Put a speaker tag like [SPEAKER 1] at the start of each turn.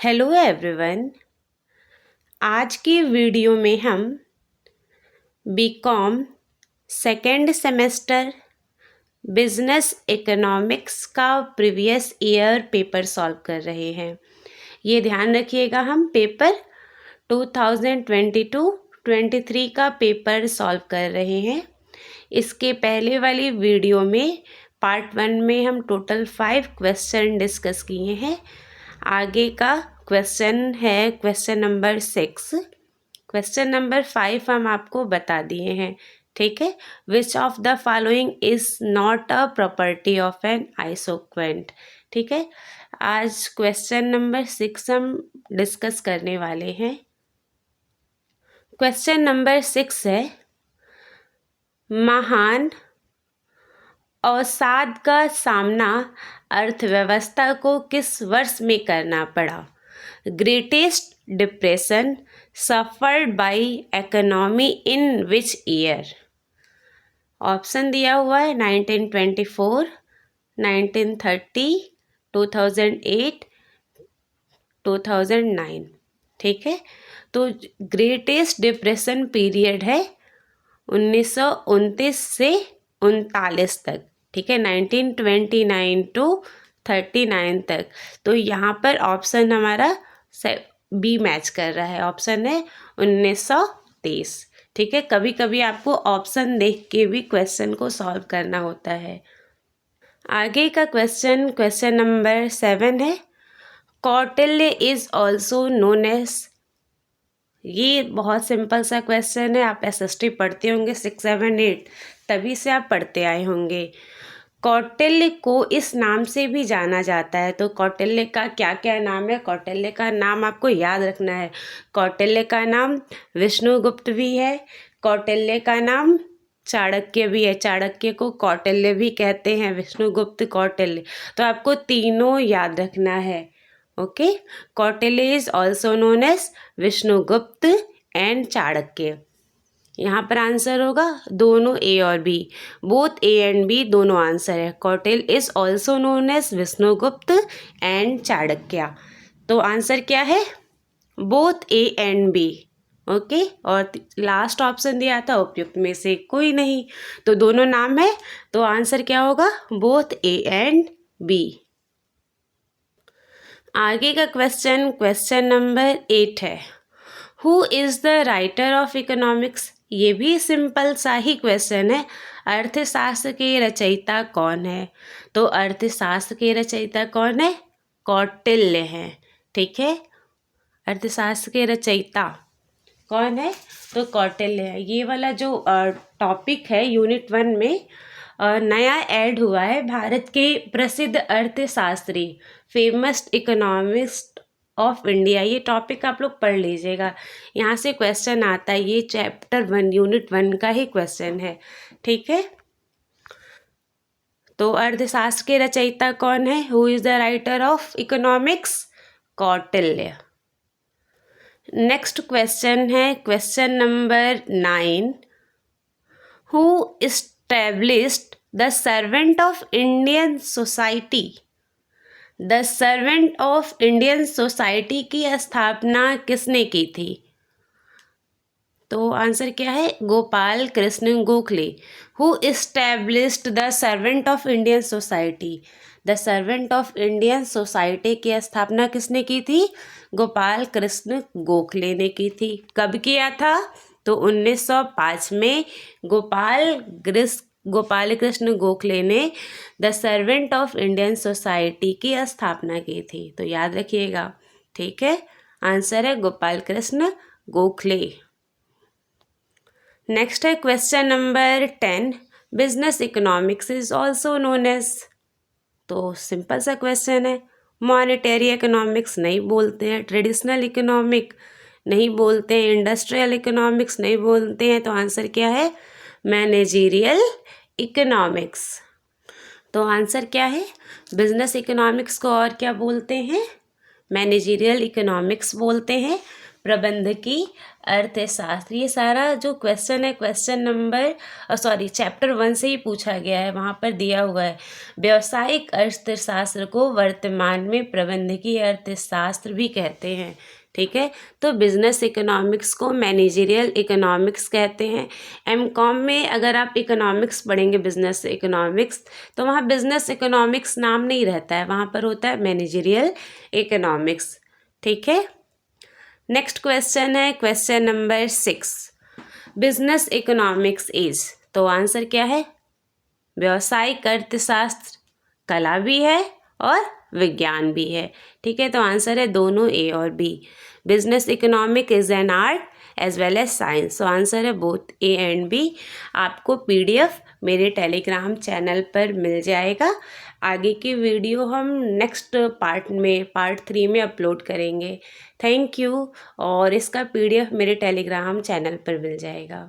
[SPEAKER 1] Hello everyone. आज की video में हम BCom second semester business economics का प्रीवियस ईयर पेपर सॉल्व कर रहे हैं। ये ध्यान रखिएगा, हम पेपर 2022-23 का पेपर सॉल्व कर रहे हैं। इसके पहले वाली वीडियो में पार्ट 1 में हम टोटल 5 क्वेश्चन डिस्कस किए हैं। आगे का क्वेश्चन है क्वेश्चन नंबर 6। क्वेश्चन नंबर 5 हम आपको बता दिए हैं, ठीक है। Which of the following is not a property of an isoquant, ठीक है। आज क्वेश्चन नंबर 6 हम डिस्कस करने वाले हैं। क्वेश्चन नंबर 6 है, महान अवसाद का सामना अर्थव्यवस्था को किस वर्ष में करना पड़ा? Greatest depression suffered by economy in which year? Option दिया हुआ है 1924, 1930, 2008, 2009, ठीक है। तो ग्रेटेस्ट डिप्रेशन पीरियड है 1929 से 39 तक, ठीक है, 1929 टू 39 तक। तो यहाँ पर ऑप्शन हमारा बी मैच कर रहा है, ऑप्शन है 1930, ठीक है। कभी कभी आपको ऑप्शन देख के भी क्वेश्चन को सॉल्व करना होता है। आगे का क्वेश्चन नंबर 7 है, Kautilya is also known as. ये बहुत सिंपल सा क्वेश्चन है, आप एसएसटी पढ़ते होंगे 6, 7, 8, तभी से आप पढ़ते आए होंगे। कौटिल्य को इस नाम से भी जाना जाता है, तो कौटिल्य का क्या क्या नाम है? कौटिल्य का नाम आपको याद रखना है। कौटिल्य का नाम विष्णुगुप्त भी है, कौटिल्य का नाम चाणक्य भी है। चाणक्य को कौटिल्य भी कहते हैं, विष्णुगुप्त, कौटिल्य, तो आपको तीनों याद रखना है। Okay, Kautilya is also known as Vishnugupta and Chanakya. यहाँ पर आंसर होगा दोनों ए और B, both A and B दोनों आंसर है। Kautilya is also known as Vishnugupta and Chanakya. तो आंसर क्या है? Both A and B. Okay, और लास्ट ऑप्शन दिया था उपयुक्त में से कोई नहीं, तो दोनों नाम है, तो आंसर क्या होगा? Both A and B. आगे का क्वेश्चन नंबर 8 है, who is the writer of economics? ये भी सिंपल सा ही क्वेश्चन है, अर्थशास्त्र के रचयिता कौन है? तो अर्थशास्त्र के रचयिता कौन है? कौटिल्य हैं, ठीक है। अर्थशास्त्र के रचयिता कौन है? तो कौटिल्य है। ये वाला जो टॉपिक है यूनिट 1 में नया ऐड हुआ है, भारत के प्रसिद्ध अर्थशास्त्री, फेमस इकोनॉमिस्ट ऑफ इंडिया। ये टॉपिक आप लोग पढ़ लीजिएगा, यहाँ से क्वेश्चन आता है। ये चैप्टर 1 यूनिट 1 का ही क्वेश्चन है, ठीक है। तो अर्थशास्त्र के रचयिता कौन है? Who is the writer of economics? Kautilya. Next question है question number 9, who established the servant of Indian society? The servant of Indian society की स्थापना किसने की थी? तो आंसर क्या है? Gopal Krishna Gokhale. Who established the servant of Indian society? The servant of Indian society की स्थापना किसने की थी? गोपाल कृष्ण गोखले ने की थी। कब किया था? तो 1905 में गोपाल कृष्ण गोखले ने the servant of Indian society की स्थापना की थी, तो याद रखिएगा, ठीक है। आंसर है गोपाल कृष्ण गोखले। नेक्स्ट है question number 10, business economics is also known as. तो सिंपल सा क्वेश्चन है, मॉनेटरी इकोनॉमिक्स नहीं बोलते हैं, ट्रेडिशनल इकोनॉमिक नहीं बोलते हैं, इंडस्ट्रियल इकोनॉमिक्स नहीं बोलते हैं, तो आंसर क्या है? Managerial economics. तो आंसर क्या है? बिजनेस इकोनॉमिक्स को और क्या बोलते हैं? मैनेजरियल इकोनॉमिक्स बोलते हैं। प्रबंधकी अर्थशास्त्र। ये सारा जो क्वेश्चन है क्वेश्चन नंबर चैप्टर 1 से ही पूछा गया है, वहाँ पर दिया हुआ है। व्यावसायिक अर्थशास्त्र को वर्तमान में प्रबंधकीय अर्थशास्त्र भी कहते हैं, ठीक है। तो बिजनेस इकोनॉमिक्स को मैनेजरियल इकोनॉमिक्स कहते हैं। एमकॉम में अगर आप इकोनॉमिक्स पढ़ेंगे बिजनेस इकोनॉमिक्स, तो वहाँ बिजनेस इकोनॉमिक्स नाम नहीं रहता है, वहाँ पर होता है मैनेजरियल इकोनॉमिक्स, ठीक है। नेक्स्ट क्वेश्चन है question number 6, business economics is, तो आंसर क्या है? व्यावसायिक अर्थशास्त्र कला भी है और विज्ञान भी है, ठीक है। तो आंसर है दोनों ए और B. Business economic is an art as well as science, तो आंसर है बोथ ए एंड बी। आपको पीडीएफ मेरे टेलीग्राम चैनल पर मिल जाएगा। आगे की वीडियो हम नेक्स्ट पार्ट 3 में अपलोड करेंगे। Thank you. और इसका पीडीएफ मेरे टेलीग्राम चैनल पर मिल जाएगा।